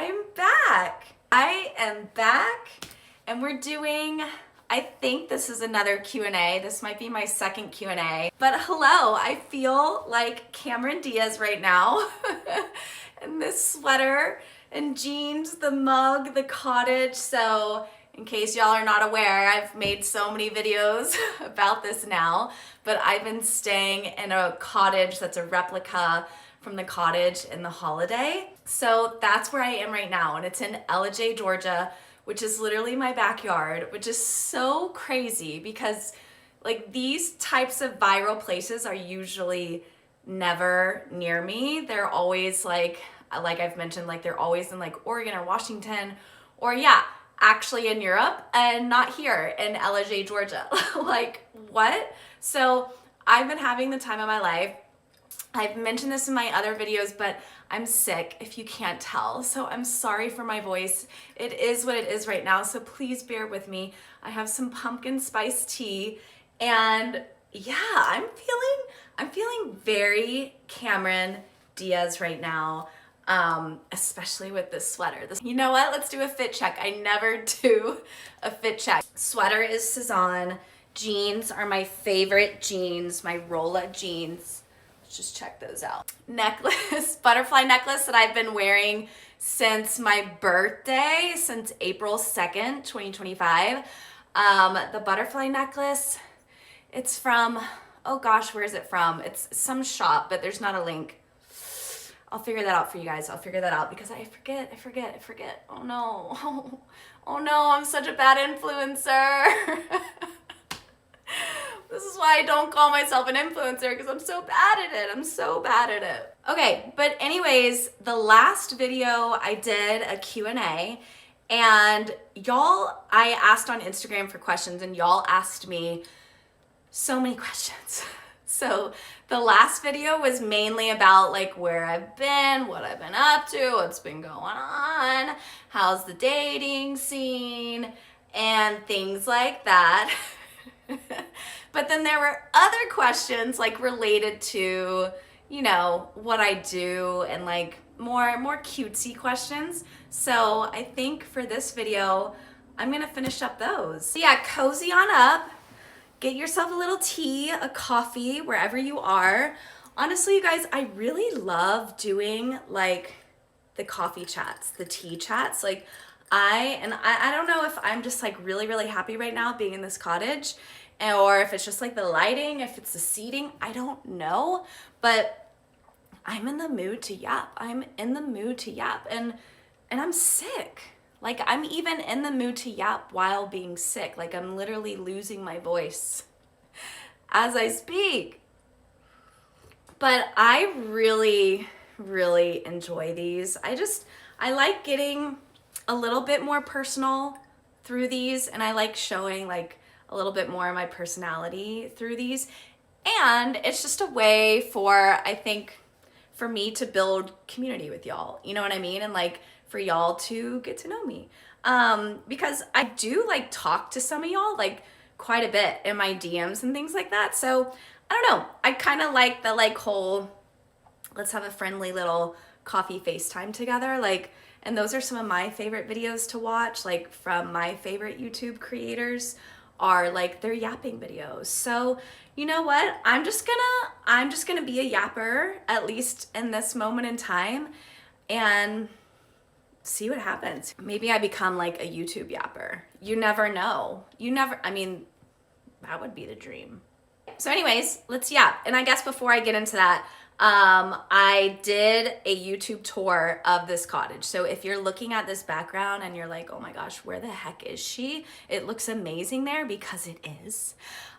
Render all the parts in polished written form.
I'm back. I am back and we're doing, I think this is another Q&A. This might be my second Q&A. But hello, I feel like Cameron Diaz right now. And this sweater and jeans, the mug, the cottage. So in case y'all are not aware, I've made so many videos about this now, but I've been staying in a cottage that's a replica from the cottage in the Holiday. So that's where I am right now, and it's in Ellijay, Georgia, which is literally my backyard, which is so crazy because like these types of viral places are usually never near me. They're always like I've mentioned, like they're always in like Oregon or Washington, or yeah, actually in Europe, and not here in Ellijay, Georgia. Like what? So I've been having the time of my life. I've mentioned this in my other videos, but I'm sick if you can't tell. So I'm sorry for my voice. It is what it is right now. So please bear with me. I have some pumpkin spice tea, and yeah, I'm feeling very Cameron Diaz right now. Especially with this sweater. You know what? Let's do a fit check. I never do a fit check. Sweater is Cezanne. Jeans are my favorite jeans, my Rolla jeans. Let's just check those out. Necklace, butterfly necklace that I've been wearing since my birthday, since April 2nd, 2025. The butterfly necklace, it's from, oh gosh, where is it from? It's some shop, but there's not a link. I'll figure that out for you guys. I'll figure that out because I forget. Oh no. Oh no, I'm such a bad influencer. This is why I don't call myself an influencer, because I'm so bad at it. Okay, but anyways, the last video I did a Q&A, and y'all, I asked on Instagram for questions, and y'all asked me so many questions. So the last video was mainly about like where I've been, what I've been up to, what's been going on, how's the dating scene, and things like that. But then there were other questions like related to, you know, what I do, and like more cutesy questions. So I think for this video, I'm gonna finish up those. So yeah, cozy on up. Get yourself a little tea, a coffee, wherever you are. Honestly, you guys, I really love doing like the coffee chats, the tea chats. Like I don't know if I'm just like really happy right now being in this cottage, or if it's just like the lighting, if it's the seating, I don't know. But I'm in the mood to yap. I'm in the mood to yap, and I'm sick. Like I'm even in the mood to yap while being sick. Like I'm literally losing my voice as I speak. But I really enjoy these. I like getting a little bit more personal through these, and I like showing like a little bit more of my personality through these. And it's just a way for, I think, for me to build community with y'all. You know what I mean? And like for y'all to get to know me. Because I do like talk to some of y'all like quite a bit in my DMs and things like that. So I don't know. I kind of like the like whole, let's have a friendly little coffee FaceTime together. Like, and those are some of my favorite videos to watch, like from my favorite YouTube creators are like their yapping videos. So you know what? I'm just gonna be a yapper, at least in this moment in time, and see what happens. Maybe I become like a YouTube yapper. You never know. I mean, that would be the dream. So anyways, let's yap. And I guess before I get into that, I did a YouTube tour of this cottage. So if you're looking at this background and you're like, oh my gosh, where the heck is she? It looks amazing there, because it is.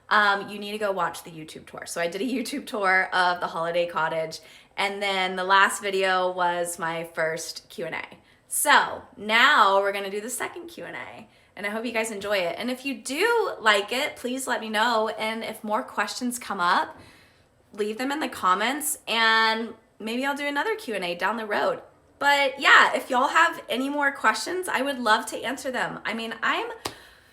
You need to go watch the YouTube tour. So I did a YouTube tour of the Holiday Cottage, and then the last video was my first Q&A. So now we're gonna do the second Q&A, and I hope you guys enjoy it. And if you do like it, please let me know. And if more questions come up, leave them in the comments, and maybe I'll do another Q&A down the road. But yeah, if y'all have any more questions, I would love to answer them. I mean,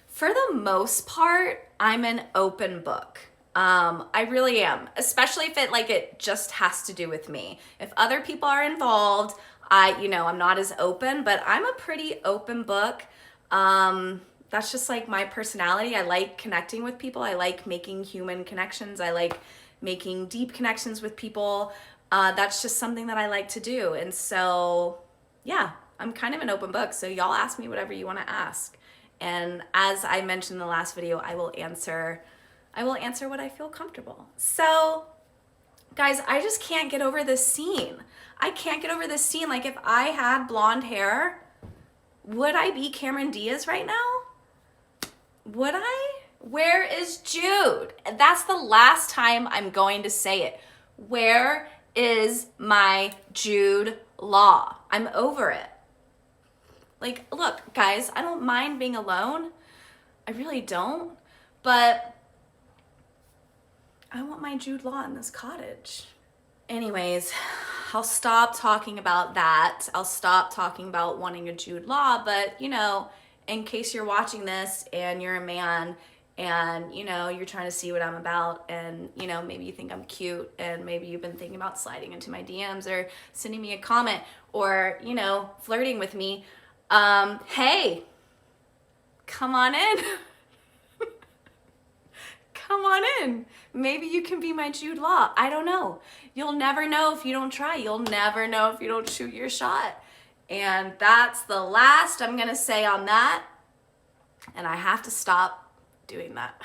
for the most part, I'm an open book. I really am, especially if it just has to do with me. If other people are involved, I'm not as open, but I'm a pretty open book. That's just like my personality. I like connecting with people. I like making human connections. I like making deep connections with people. That's just something that I like to do. And so, yeah, I'm kind of an open book. So y'all ask me whatever you want to ask. And as I mentioned in the last video, I will answer what I feel comfortable. So, guys, I just can't get over this scene. I can't get over this scene. Like, if I had blonde hair, would I be Cameron Diaz right now? Would I? Where is Jude? That's the last time I'm going to say it. Where is my Jude Law? I'm over it. Like, look, guys, I don't mind being alone. I really don't. But I want my Jude Law in this cottage. Anyways, I'll stop talking about that. I'll stop talking about wanting a Jude Law, but in case you're watching this and you're a man and you're trying to see what I'm about, and maybe you think I'm cute, and maybe you've been thinking about sliding into my DMs or sending me a comment or flirting with me, hey, come on in. Come on in. Maybe you can be my Jude Law. I don't know. You'll never know if you don't try. You'll never know if you don't shoot your shot. And that's the last I'm going to say on that. And I have to stop doing that.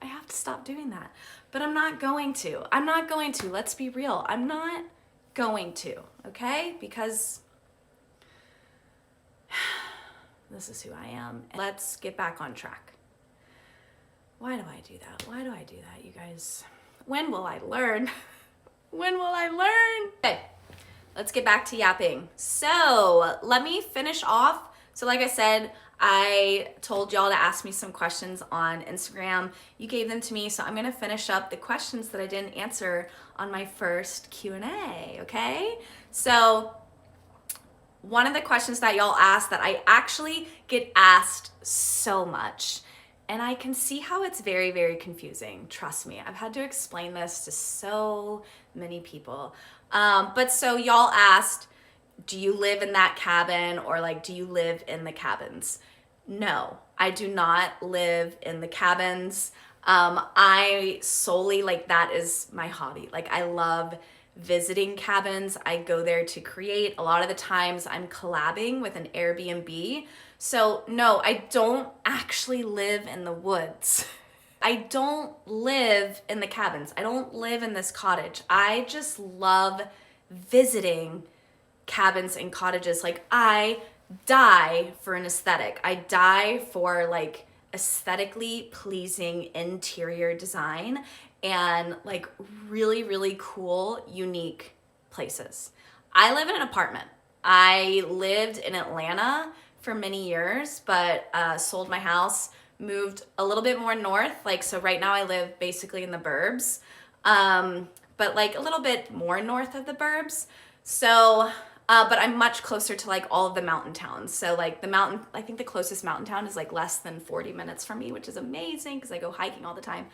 I have to stop doing that. But I'm not going to. I'm not going to. Let's be real. I'm not going to. Okay? Because this is who I am. Let's get back on track. Why do I do that? Why do I do that, you guys? When will I learn? When will I learn? Okay, let's get back to yapping. So let me finish off. So like I said, I told y'all to ask me some questions on Instagram. You gave them to me, so I'm gonna finish up the questions that I didn't answer on my first Q&A, okay? So one of the questions that y'all asked that I actually get asked so much, and I can see how it's very, very confusing. Trust me, I've had to explain this to so many people. But so y'all asked, do you live in that cabin, or like, do you live in the cabins? No, I do not live in the cabins. I solely, like, that is my hobby. Like, I love visiting cabins. I go there to create. A lot of the times I'm collabing with an Airbnb. So no, I don't actually live in the woods. I don't live in the cabins. I don't live in this cottage. I just love visiting cabins and cottages. Like, I die for an aesthetic. I die for like aesthetically pleasing interior design and like really, really cool, unique places. I live in an apartment. I lived in Atlanta for many years, but sold my house, moved a little bit more north. Like, so right now I live basically in the burbs, but like a little bit more north of the burbs. So, but I'm much closer to like all of the mountain towns. So like I think the closest mountain town is like less than 40 minutes from me, which is amazing because I go hiking all the time.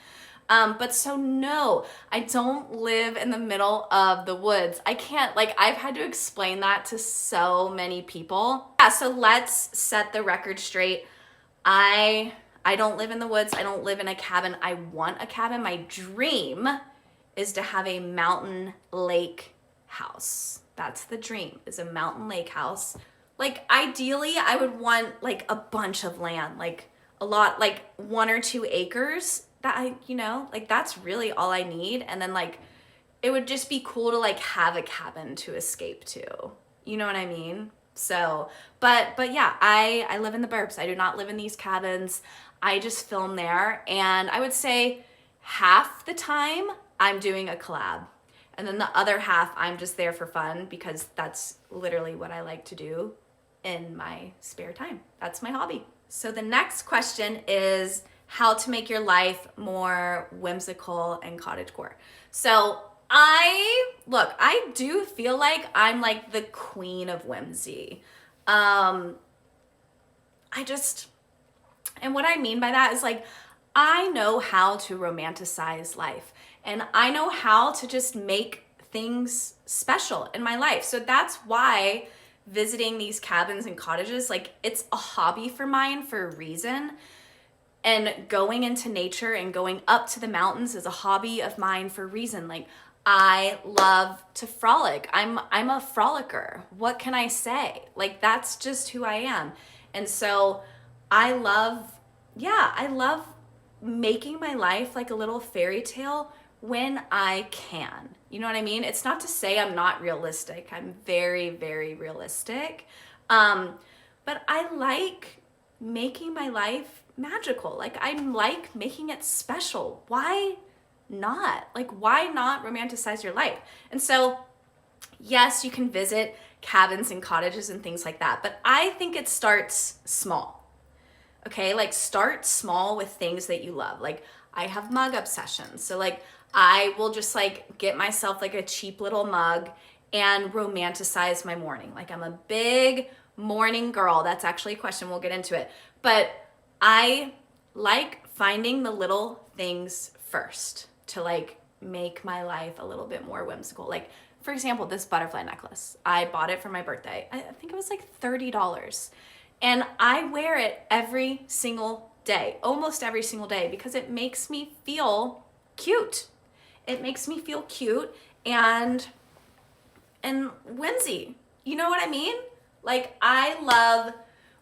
But so no, I don't live in the middle of the woods. I can't, like, I've had to explain that to so many people. Yeah, so let's set the record straight. I don't live in the woods. I don't live in a cabin. I want a cabin. My dream is to have a mountain lake house. That's the dream, is a mountain lake house. Like, ideally, I would want like a bunch of land, like a lot, like 1 or 2 acres. That like that's really all I need. And then like, it would just be cool to like have a cabin to escape to. You know what I mean? So, but yeah, I live in the burbs. I do not live in these cabins. I just film there. And I would say half the time I'm doing a collab. And then the other half, I'm just there for fun because that's literally what I like to do in my spare time. That's my hobby. So the next question is how to make your life more whimsical and cottagecore. So I do feel like I'm like the queen of whimsy. And what I mean by that is like, I know how to romanticize life, and I know how to just make things special in my life. So that's why visiting these cabins and cottages, like, it's a hobby for mine for a reason. And going into nature and going up to the mountains is a hobby of mine for a reason. Like, I love to frolic. I'm a frolicker. What can I say? Like, that's just who I am. And so I love making my life like a little fairy tale when I can. You know what I mean? It's not to say I'm not realistic. I'm very, very realistic. But I like making my life magical. Like, I like making it special. Why not? Like, why not romanticize your life? And so, yes, you can visit cabins and cottages and things like that, but I think it starts small. Okay, like, start small with things that you love. Like, I have mug obsessions. So, like, I will just like get myself like a cheap little mug and romanticize my morning. Like, I'm a big morning girl. That's actually a question. We'll get into it. But I like finding the little things first to like make my life a little bit more whimsical. Like, for example, this butterfly necklace. I bought it for my birthday. I think it was like $30. And I wear it every single day, almost every single day, because it makes me feel cute. It makes me feel cute and whimsy. You know what I mean? Like, I love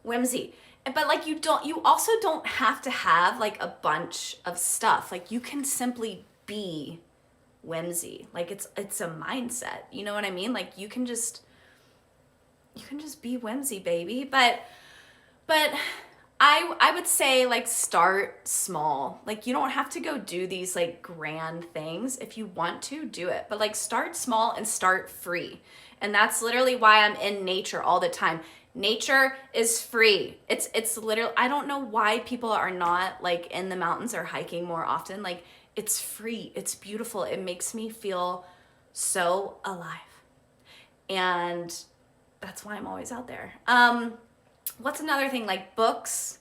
whimsy. But like, you also don't have to have like a bunch of stuff. Like, you can simply be whimsy. Like, it's a mindset. You know what I mean? Like, you can just be whimsy, baby. But I would say, like, start small. Like, you don't have to go do these like grand things. If you want to, do it. But like, start small and start free. And that's literally why I'm in nature all the time. Nature is free. It's literally, I don't know why people are not like in the mountains or hiking more often. Like, it's free. It's beautiful. It makes me feel so alive. And that's why I'm always out there. What's another thing? Like, books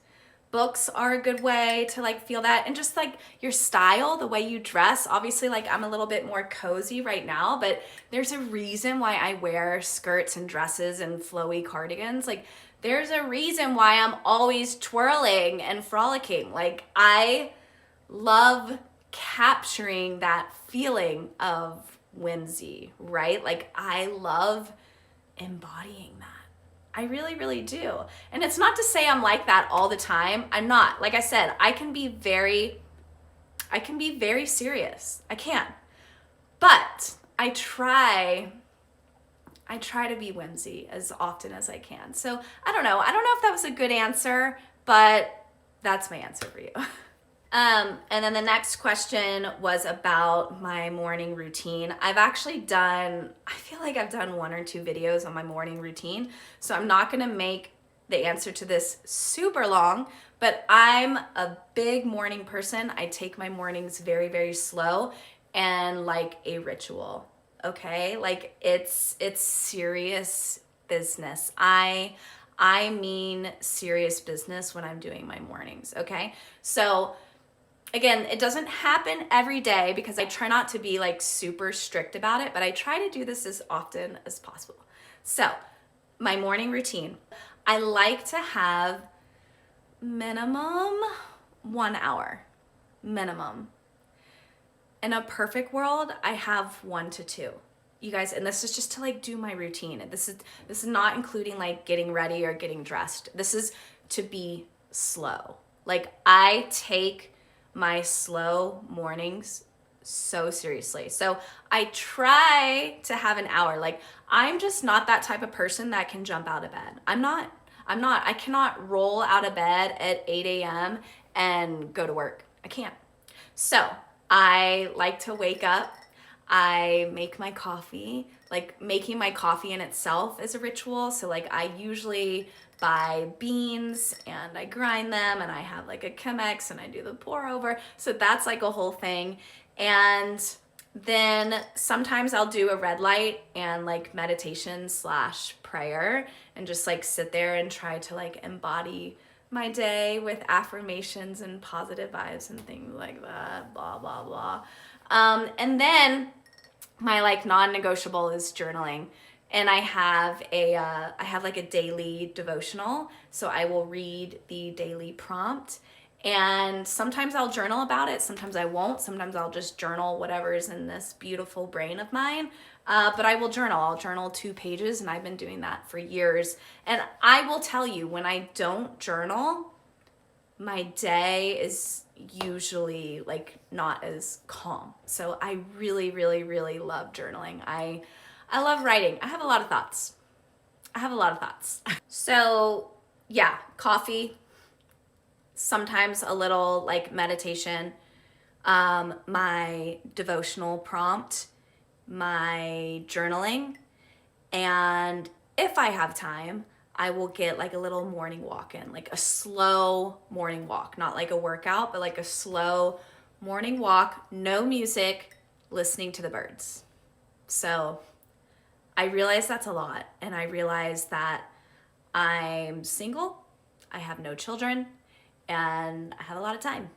are a good way to like feel that. And just like your style, the way you dress. Obviously, like, I'm a little bit more cozy right now, but there's a reason why I wear skirts and dresses and flowy cardigans. Like, there's a reason why I'm always twirling and frolicking. Like, I love capturing that feeling of whimsy, right? Like, I love embodying that. I really, really do. And it's not to say I'm like that all the time. I'm not. Like I said, I can be very serious. I can. But I try to be whimsy as often as I can. So I don't know. I don't know if that was a good answer, but that's my answer for you. And then the next question was about my morning routine. I feel like I've done 1 or 2 videos on my morning routine, so I'm not gonna make the answer to this super long, but I'm a big morning person. I take my mornings very, very slow and like a ritual, okay? Like, it's serious business. I mean serious business when I'm doing my mornings, okay? So again, it doesn't happen every day because I try not to be like super strict about it, but I try to do this as often as possible. So, my morning routine. I like to have minimum 1 hour. Minimum. In a perfect world, I have 1 to 2. You guys, and this is just to like do my routine. This is not including like getting ready or getting dressed. This is to be slow. Like, I take my slow mornings so seriously. So I try to have an hour. Like, I'm just not that type of person that can jump out of bed. I cannot roll out of bed at 8 a.m. and go to work. I can't. So I like to wake up. I make my coffee. Like, making my coffee in itself is a ritual. So like, I usually buy beans and I grind them and I have like a Chemex and I do the pour over. So that's like a whole thing. And then sometimes I'll do a red light and like meditation / prayer and just like sit there and try to like embody my day with affirmations and positive vibes and things like that, blah, blah, blah. And then my like non-negotiable is journaling. And I have like a daily devotional. So I will read the daily prompt, and sometimes I'll journal about it. Sometimes I won't. Sometimes I'll just journal whatever is in this beautiful brain of mine. But I will journal. I'll journal 2 pages, and I've been doing that for years. And I will tell you, when I don't journal, my day is usually like not as calm. So I really, really, really love journaling. I love writing. I have a lot of thoughts. So yeah, coffee, sometimes a little like meditation, my devotional prompt, my journaling, and if I have time, I will get like a little morning walk in, like a slow morning walk, not like a workout, but like a slow morning walk, no music, listening to the birds. So I realize that's a lot, and I realize that I'm single, I have no children, and I have a lot of time.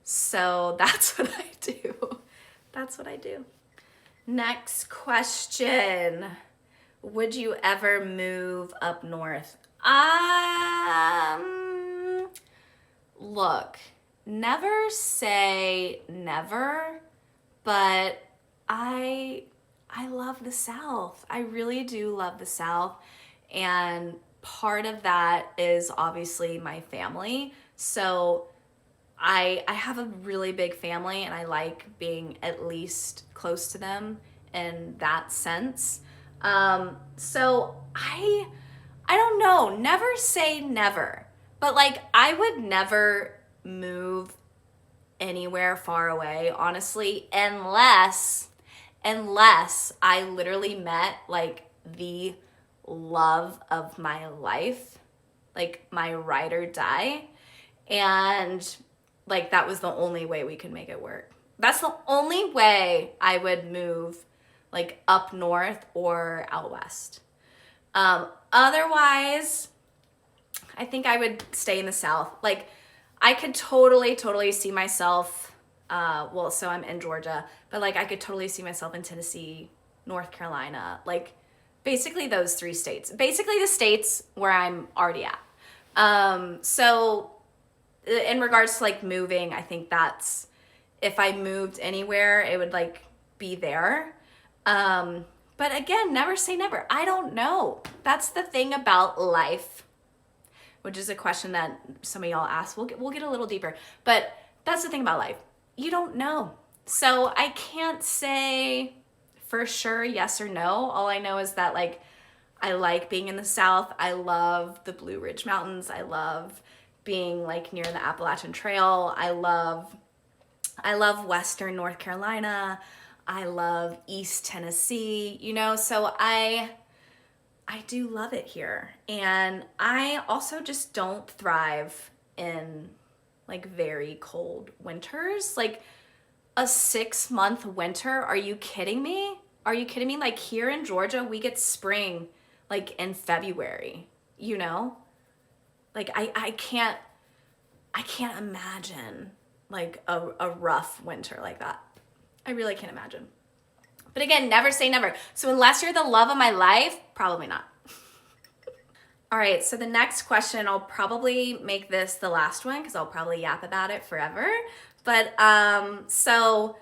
So that's what I do. That's what I do. Next question. Would you ever move up north? Look, never say never, but I love the South. I really do love the South. And part of that is obviously my family. So I have a really big family, and I like being at least close to them in that sense. So I don't know, never say never, but like I would never move anywhere far away, honestly, unless I literally met like the love of my life, like my ride or die, and like that was the only way we could make it work. That's the only way I would move like up north or out west. Otherwise, I think I would stay in the South. Like I could totally see myself, so I'm in Georgia, but like I could totally see myself in Tennessee, North Carolina, like basically those 3 states, basically the states where I'm already at. So in regards to like moving, I think that's, if I moved anywhere, it would like be there. But again, never say never. I don't know. That's the thing about life, which is a question that some of y'all asked. We'll get a little deeper, but that's the thing about life. You don't know. So I can't say for sure yes or no. All I know is that like I like being in the South. I love the Blue Ridge Mountains. I love being like near the Appalachian Trail. I love Western North Carolina. I love East Tennessee, you know, so I do love it here. And I also just don't thrive in like very cold winters. Like a 6-month winter, are you kidding me? Are you kidding me? Like here in Georgia, we get spring like in February, you know? Like I can't imagine like a rough winter like that. I really can't imagine. But again, never say never. So unless you're the love of my life, probably not. All right, so the next question, I'll probably make this the last one because I'll probably yap about it forever. But so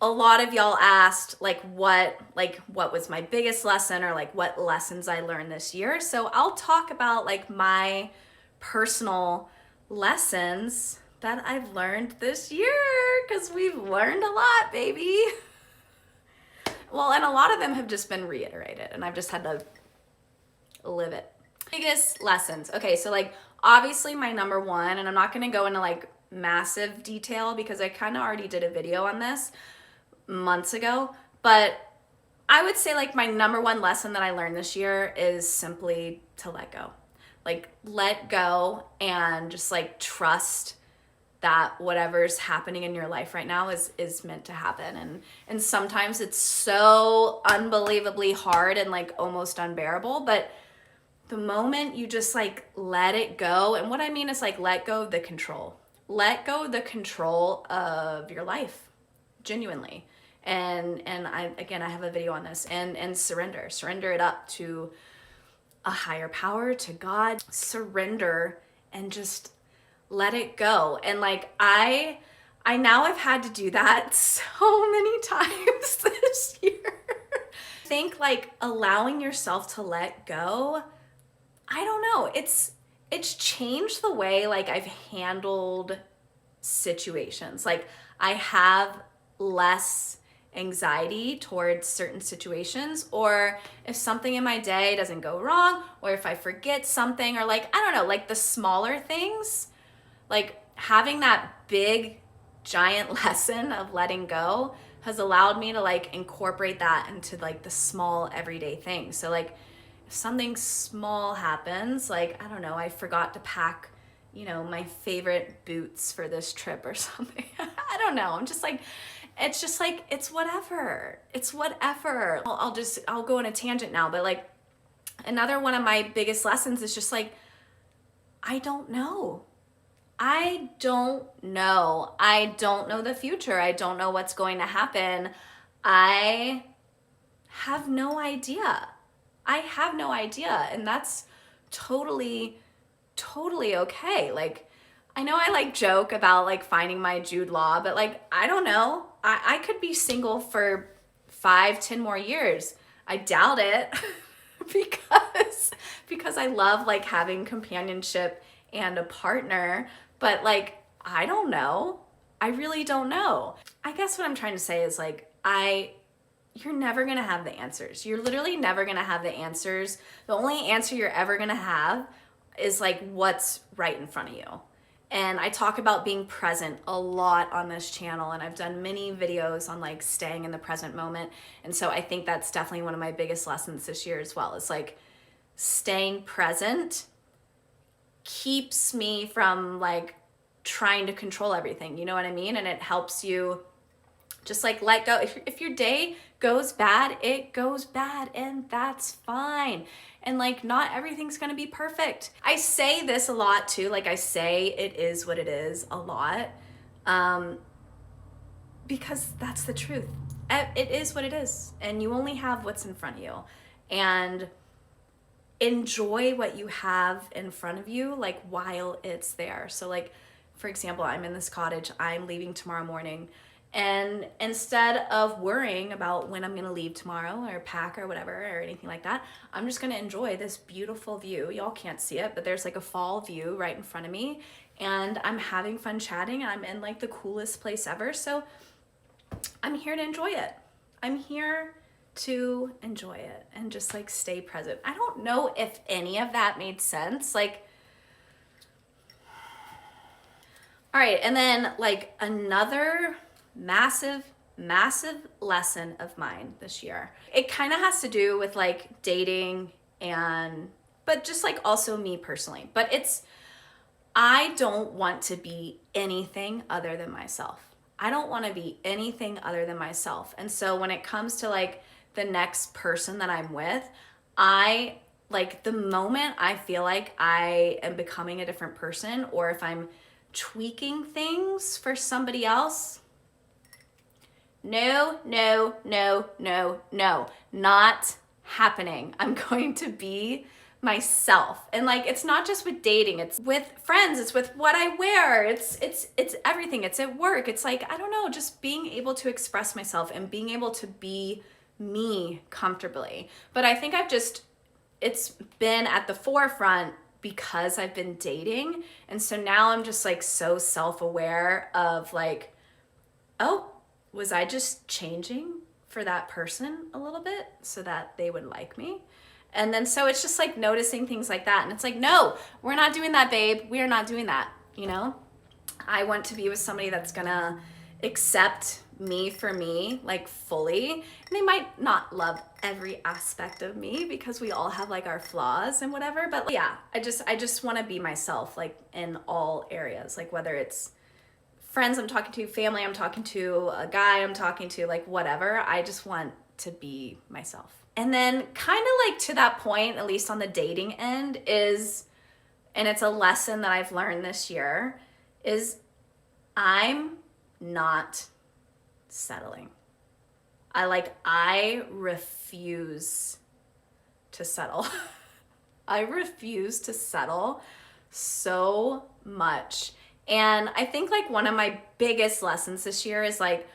a lot of y'all asked like what was my biggest lesson, or like what lessons I learned this year. So I'll talk about like my personal lessons that I've learned this year, because we've learned a lot, baby. Well, and a lot of them have just been reiterated, and I've just had to live it. Biggest lessons. Okay, so like obviously my number one, and I'm not gonna go into like massive detail because I kind of already did a video on this months ago, but I would say like my number one lesson that I learned this year is simply to let go. Like let go and just like trust that whatever's happening in your life right now is meant to happen. And sometimes it's so unbelievably hard and like almost unbearable, but the moment you just like let it go, and what I mean is like let go of the control. Let go of the control of your life, genuinely. And I have a video on this, and surrender it up to a higher power, to God. Surrender and just let it go. And like I now have had to do that so many times this year. I think like allowing yourself to let go, I don't know, it's changed the way like I've handled situations. Like I have less anxiety towards certain situations, or if something in my day doesn't go wrong, or if I forget something, or like, I don't know, like the smaller things, like having that big giant lesson of letting go has allowed me to like incorporate that into like the small everyday things. So like if something small happens, like, I don't know, I forgot to pack, you know, my favorite boots for this trip or something. I don't know. I'm just like, it's just like, it's whatever. It's whatever. I'll go on a tangent now, but like another one of my biggest lessons is just like, I don't know. I don't know. I don't know the future. I don't know what's going to happen. I have no idea. I have no idea. And that's totally okay. Like, I know I like joke about like finding my Jude Law, but like, I don't know. I could be single for 5-10 more years. I doubt it because I love like having companionship and a partner, but like, I don't know. I really don't know. I guess what I'm trying to say is like, you're never gonna have the answers. You're literally never gonna have the answers. The only answer you're ever gonna have is like what's right in front of you. And I talk about being present a lot on this channel, and I've done many videos on like staying in the present moment. And so I think that's definitely one of my biggest lessons this year as well. It's like staying present keeps me from like trying to control everything, you know what I mean? And it helps you just like let go. If your day goes bad, it goes bad, and that's fine. And like, not everything's gonna be perfect. I say this a lot too, like I say it is what it is a lot, because that's the truth. It is what it is, and you only have what's in front of you. And enjoy what you have in front of you, like while it's there. So like, for example, I'm in this cottage, I'm leaving tomorrow morning. And instead of worrying about when I'm gonna leave tomorrow or pack or whatever or anything like that, I'm just gonna enjoy this beautiful view. Y'all can't see it, but there's like a fall view right in front of me, and I'm having fun chatting, and I'm in like the coolest place ever. So I'm here to enjoy it. I'm here to enjoy it and just like stay present. I don't know if any of that made sense. Like, all right, and then like another massive lesson of mine this year. It kind of has to do with like dating but just like also me personally. But I don't want to be anything other than myself. I don't want to be anything other than myself. And so when it comes to like the next person that I'm with, like the moment I feel like I am becoming a different person, or if I'm tweaking things for somebody else, no, not happening. I'm going to be myself. And like, it's not just with dating, it's with friends, it's with what I wear, it's everything, it's at work. It's like, I don't know, just being able to express myself and being able to be me comfortably. But I think it's been at the forefront because I've been dating. And so now I'm just like so self-aware of like, oh, was I just changing for that person a little bit so that they would like me? And then so it's just like noticing things like that. And it's like, no, we're not doing that, babe. We are not doing that, you know? I want to be with somebody that's gonna accept me for me, like fully. And they might not love every aspect of me because we all have like our flaws and whatever. But like, yeah, I just want to be myself, like in all areas, like whether it's friends I'm talking to, family I'm talking to, a guy I'm talking to, like whatever. I just want to be myself. And then kind of like to that point, at least on the dating end, and it's a lesson that I've learned this year, is I'm not settling. I refuse to settle. I refuse to settle so much. And I think like one of my biggest lessons this year is like,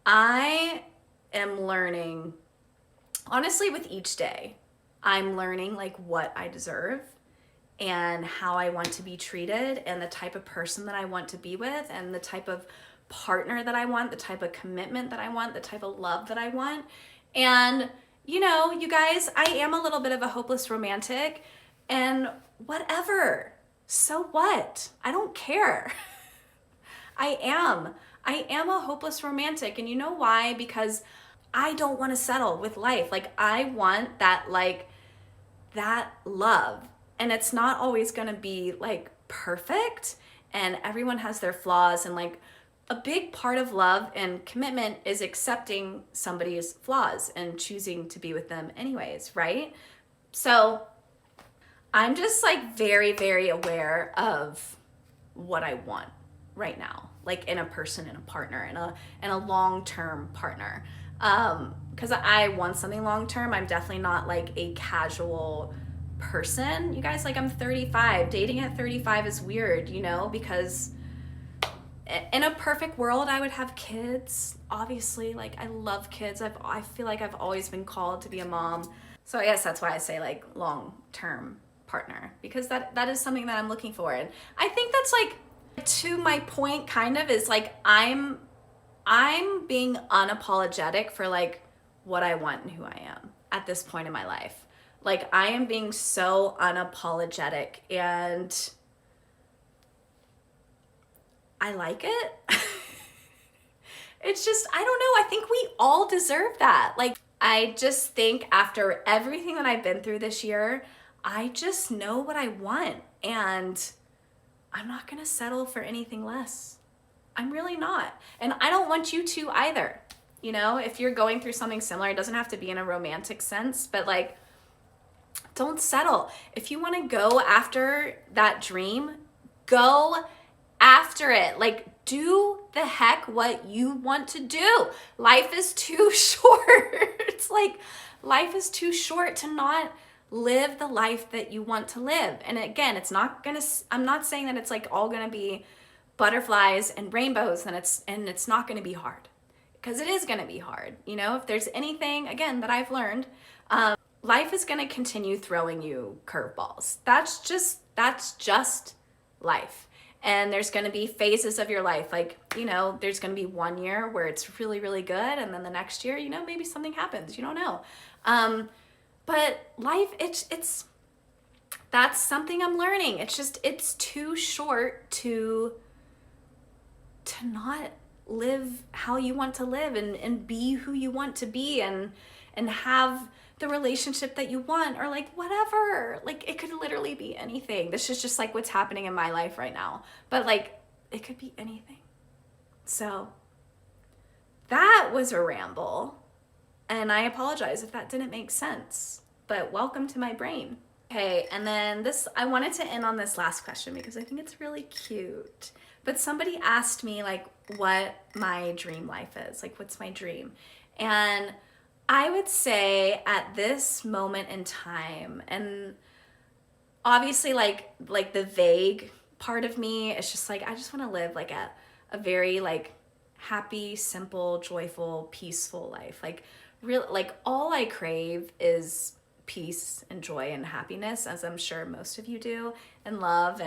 I am learning, honestly, with each day, I'm learning like what I deserve and how I want to be treated and the type of person that I want to be with and the type of partner that I want, the type of commitment that I want, the type of love that I want. And, you know, you guys, I am a little bit of a hopeless romantic and whatever. So what? I don't care. I am. I am a hopeless romantic. And you know why? Because I don't want to settle with life. Like I want that love. And it's not always going to be like perfect, and everyone has their flaws, and like a big part of love and commitment is accepting somebody's flaws and choosing to be with them anyways, right? So I'm just like very, very aware of what I want right now, like in a person, in a partner, in a long-term partner. Because I want something long-term. I'm definitely not like a casual person. You guys, like I'm 35. Dating at 35 is weird, you know, because in a perfect world, I would have kids. Obviously, like I love kids. I feel like I've always been called to be a mom. So I guess that's why I say like long-term partner, because that is something that I'm looking for. And I think that's like, to my point kind of, is like I'm being unapologetic for like what I want and who I am at this point in my life. Like I am being so unapologetic, and I like it. It's just, I don't know. I think we all deserve that. Like, I just think after everything that I've been through this year, I just know what I want, and I'm not gonna settle for anything less. I'm really not. And I don't want you to either. You know, if you're going through something similar, it doesn't have to be in a romantic sense, but like, don't settle. If you want to go after that dream, go after it. Like, do the heck what you want to do. Life is too short. It's like, life is too short to not live the life that you want to live. And again, I'm not saying that it's like all gonna be butterflies and rainbows, and it's not gonna be hard, because it is gonna be hard. You know, if there's anything, again, that I've learned, life is gonna continue throwing you curveballs. That's just life. And there's gonna be phases of your life. Like, you know, there's gonna be one year where it's really, really good, and then the next year, you know, maybe something happens. You don't know. But life, that's something I'm learning. It's too short to not live how you want to live, and be who you want to be, and have the relationship that you want, or like whatever. Like, it could literally be anything. This is just like what's happening in my life right now, but like it could be anything. So that was a ramble, and I apologize if that didn't make sense, but welcome to my brain. Okay, and then I wanted to end on this last question because I think it's really cute. But somebody asked me like what my dream life is, like what's my dream? And I would say at this moment in time, and obviously like the vague part of me is just like, I just want to live like a very like happy, simple, joyful, peaceful life. Like real, like all I crave is peace and joy and happiness, as I'm sure most of you do, and love.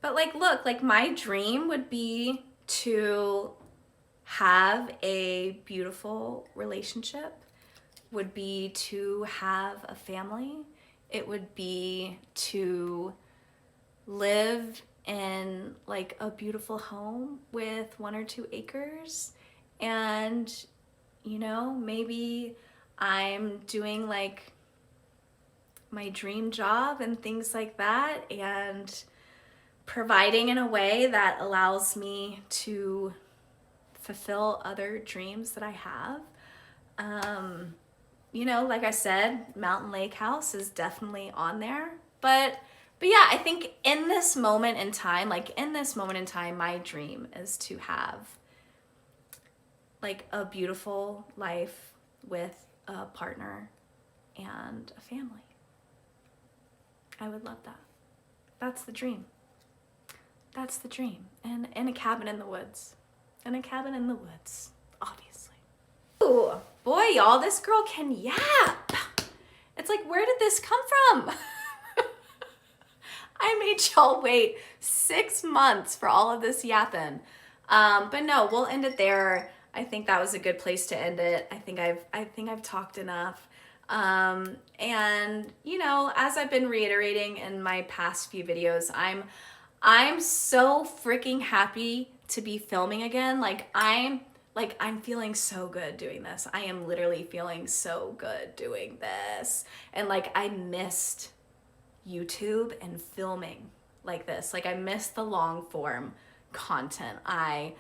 But like, look, like my dream would be to have a beautiful relationship, would be to have a family. It would be to live in like a beautiful home with 1 or 2 acres. And, you know, maybe I'm doing like my dream job and things like that, and providing in a way that allows me to fulfill other dreams that I have. You know, like I said, Mountain Lake House is definitely on there. But yeah, I think in this moment in time, my dream is to have like a beautiful life with a partner and a family. I would love that. That's the dream. That's the dream. And in a cabin in the woods. In a cabin in the woods, obviously. Ooh, boy, y'all, this girl can yap. It's like, where did this come from? I made y'all wait 6 months for all of this yapping. But no, we'll end it there. I think that was a good place to end it. I think I've talked enough. And you know, as I've been reiterating in my past few videos, I'm so freaking happy to be filming again. Like I'm feeling so good doing this. I am literally feeling so good doing this. And like I missed YouTube and filming like this. Like I missed the long form content. I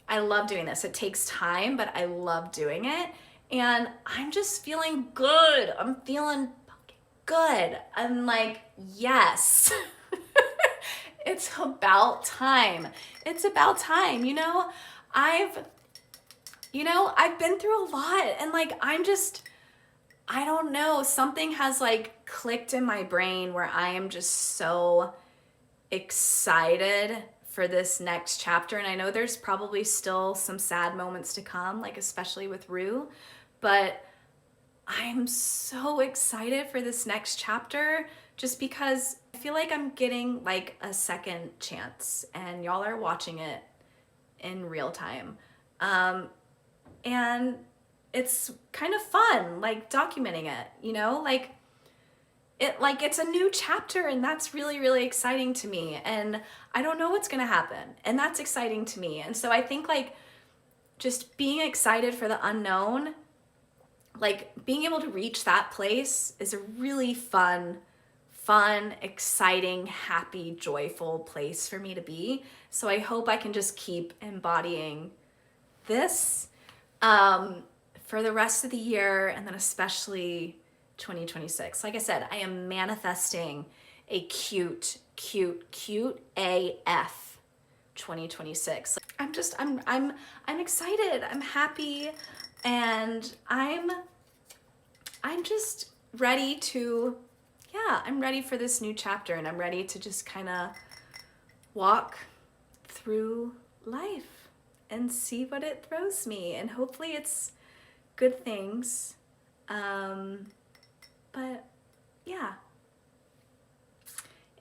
love doing this. It takes time, but I love doing it. And I'm just feeling good. I'm feeling fucking good. I'm like, yes. It's about time. It's about time. You know, I've been through a lot, and like, I don't know, something has like clicked in my brain where I am just so excited for this next chapter. And I know there's probably still some sad moments to come, like especially with Rue, but I'm so excited for this next chapter just because I feel like I'm getting like a second chance and y'all are watching it in real time. And it's kind of fun, like documenting it, you know, like it's a new chapter, and that's really, really exciting to me. And I don't know what's gonna happen, and that's exciting to me. And so I think like just being excited for the unknown, like being able to reach that place is a really fun, exciting, happy, joyful place for me to be. So I hope I can just keep embodying this for the rest of the year, and then especially 2026. Like I said, I am manifesting a cute AF 2026. I'm excited. I'm happy, and I'm just ready to, yeah, I'm ready for this new chapter, and I'm ready to just kind of walk through life and see what it throws me, and hopefully it's good things. But yeah.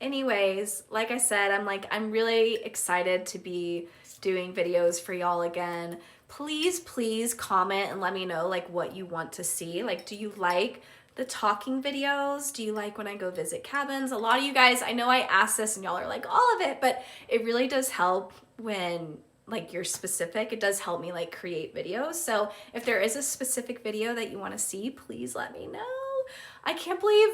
Anyways, like I said, I'm really excited to be doing videos for y'all again. Please comment and let me know like what you want to see. Like, do you like the talking videos? Do you like when I go visit cabins? A lot of you guys, I know I asked this and y'all are like, all of it, but it really does help when like you're specific. It does help me like create videos. So if there is a specific video that you want to see, please let me know. I can't believe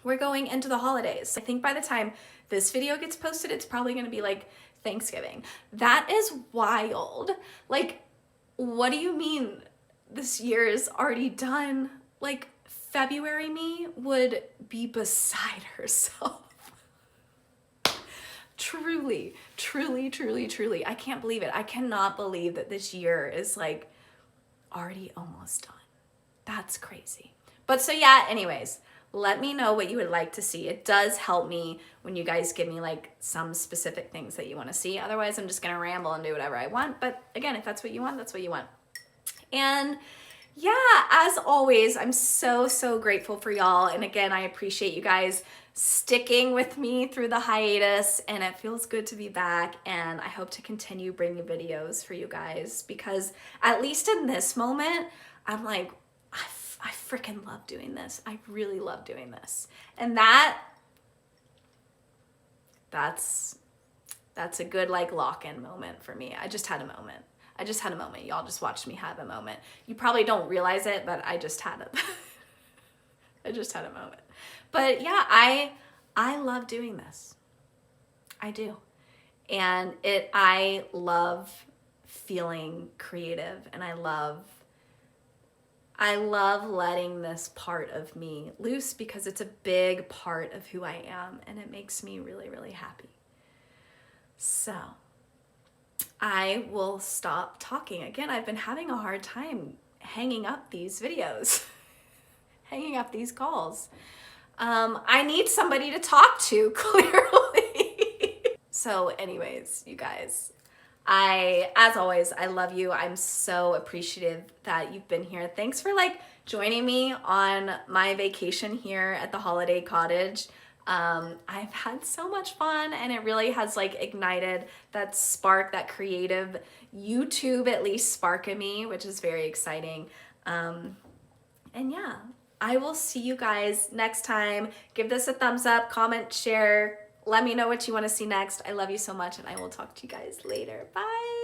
we're going into the holidays. I think by the time this video gets posted, it's probably going to be like Thanksgiving. That is wild. Like, what do you mean this year is already done? Like, February me would be beside herself. Truly. I can't believe it. I cannot believe that this year is like already almost done. That's crazy. But so yeah, anyways, let me know what you would like to see. It does help me when you guys give me like some specific things that you want to see. Otherwise, I'm just going to ramble and do whatever I want. But again, if that's what you want, that's what you want. And yeah, as always, I'm so grateful for y'all. And again, I appreciate you guys sticking with me through the hiatus, and it feels good to be back. And I hope to continue bringing videos for you guys, because at least in this moment, I'm like, I freaking love doing this. I really love doing this. And that's a good like lock-in moment for me. I just had a moment. Y'all just watched me have a moment. You probably don't realize it, but I just had a moment. But yeah, I love doing this. I do. And I love feeling creative, and I love letting this part of me loose, because it's a big part of who I am, and it makes me really happy. So I will stop talking. Again, I've been having a hard time hanging up these videos, hanging up these calls. I need somebody to talk to, clearly. So anyways, you guys, as always, I love you. I'm so appreciative that you've been here. Thanks for like joining me on my vacation here at the holiday cottage. I've had so much fun, and it really has like ignited that spark, that creative YouTube at least spark in me, which is very exciting. And yeah, I will see you guys next time. Give this a thumbs up, comment, share. Let me know what you want to see next. I love you so much, and I will talk to you guys later. Bye.